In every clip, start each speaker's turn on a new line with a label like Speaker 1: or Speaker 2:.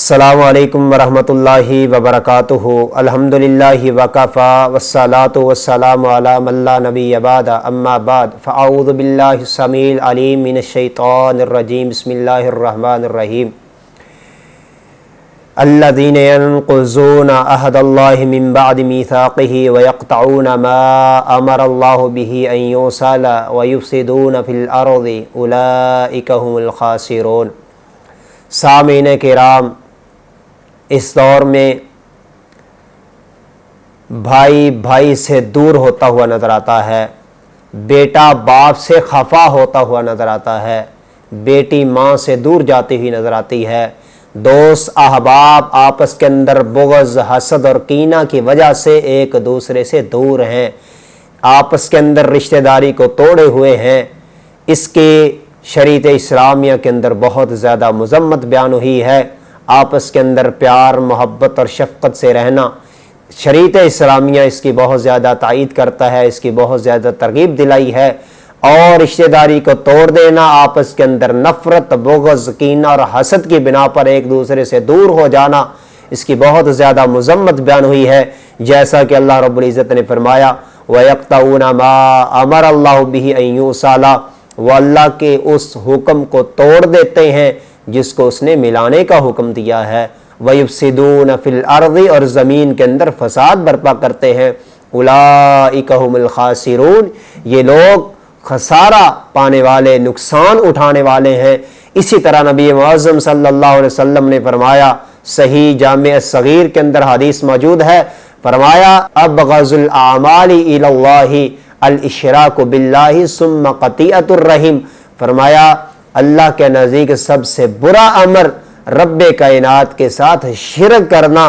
Speaker 1: السلام علیکم ورحمۃ اللہ وبرکاتہ۔ الحمدللہ وکفا والصلاۃ والسلام علی من لا نبی بعد، اما بعد فاعوذ باللہ السمیع العلیم من الشیطان الرجیم، بسم اللہ الرحمن الرحیم۔ الذین ينقضون عہد اللہ من بعد میثاقہ ویقطعون ما امر اللہ بہ ان یوصل ویفسدون فی الارض اولئک هم الخاسرون۔ سامعین کرام، اس دور میں بھائی بھائی سے دور ہوتا ہوا نظر آتا ہے، بیٹا باپ سے خفا ہوتا ہوا نظر آتا ہے، بیٹی ماں سے دور جاتی ہوئی نظر آتی ہے، دوست احباب آپس کے اندر بغض، حسد اور کینہ کی وجہ سے ایک دوسرے سے دور ہیں، آپس کے اندر رشتہ داری کو توڑے ہوئے ہیں۔ اس کے شریعت اسلامیہ کے اندر بہت زیادہ مذمت بیان ہوئی ہے۔ آپس کے اندر پیار محبت اور شفقت سے رہنا، شریعت اسلامیہ اس کی بہت زیادہ تائید کرتا ہے، اس کی بہت زیادہ ترغیب دلائی ہے۔ اور رشتہ داری کو توڑ دینا، آپس کے اندر نفرت، بغض، کینہ اور حسد کی بنا پر ایک دوسرے سے دور ہو جانا، اس کی بہت زیادہ مذمت بیان ہوئی ہے۔ جیسا کہ اللہ رب العزت نے فرمایا وَيَقْطَعُونَ مَا أَمَرَ اللَّهُ بِهِ أَن يُوصَلَ، وہ اللہ کے اس حکم کو توڑ دیتے ہیں جس کو اس نے ملانے کا حکم دیا ہے۔ وَيُفْسِدُونَ فِي الْأَرْضِ، اور زمین کے اندر فساد برپا کرتے ہیں۔ أُولَئِكَ هُمُ الْخَاسِرُونَ، یہ لوگ خسارہ پانے والے، نقصان اٹھانے والے ہیں۔ اسی طرح نبی معظم صلی اللہ علیہ وسلم نے فرمایا، صحیح جامع صغیر کے اندر حدیث موجود ہے، فرمایا ابغض الاعمال الی اللہ الاشراک باللہ ثم قطیعۃ الرحم، فرمایا اللہ کے نزدیک سب سے برا عمل رب کائنات کے ساتھ شرک کرنا،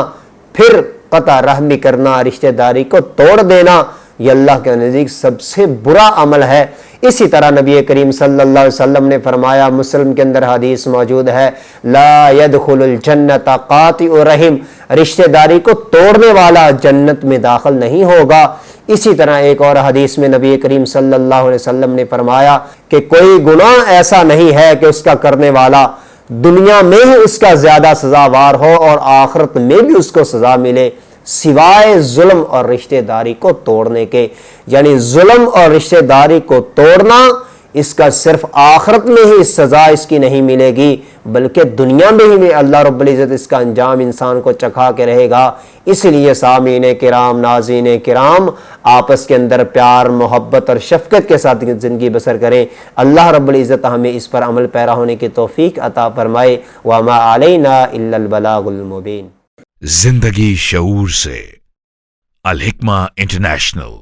Speaker 1: پھر قطع رحمی کرنا، رشتہ داری کو توڑ دینا، یہ اللہ کے نزدیک سب سے برا عمل ہے۔ اسی طرح نبی کریم صلی اللہ علیہ وسلم نے فرمایا، مسلم کے اندر حدیث موجود ہے، لا يدخل الجنت قاطع رحم، رشتہ داری کو توڑنے والا جنت میں داخل نہیں ہوگا۔ اسی طرح ایک اور حدیث میں نبی کریم صلی اللہ علیہ وسلم نے فرمایا کہ کوئی گناہ ایسا نہیں ہے کہ اس کا کرنے والا دنیا میں ہی اس کا زیادہ سزاوار ہو اور آخرت میں بھی اس کو سزا ملے، سوائے ظلم اور رشتہ داری کو توڑنے کے۔ یعنی ظلم اور رشتہ داری کو توڑنا، اس کا صرف آخرت میں ہی سزا اس کی نہیں ملے گی، بلکہ دنیا میں ہی اللہ رب العزت اس کا انجام انسان کو چکھا کے رہے گا۔ اس لیے سامعین کرام، ناظرین کرام، آپس کے اندر پیار محبت اور شفقت کے ساتھ زندگی بسر کریں۔ اللہ رب العزت ہمیں اس پر عمل پیرا ہونے کی توفیق عطا فرمائے۔ وما علینا الا البلاغ المبین۔
Speaker 2: زندگی شعور سے، الحکمہ انٹرنیشنل۔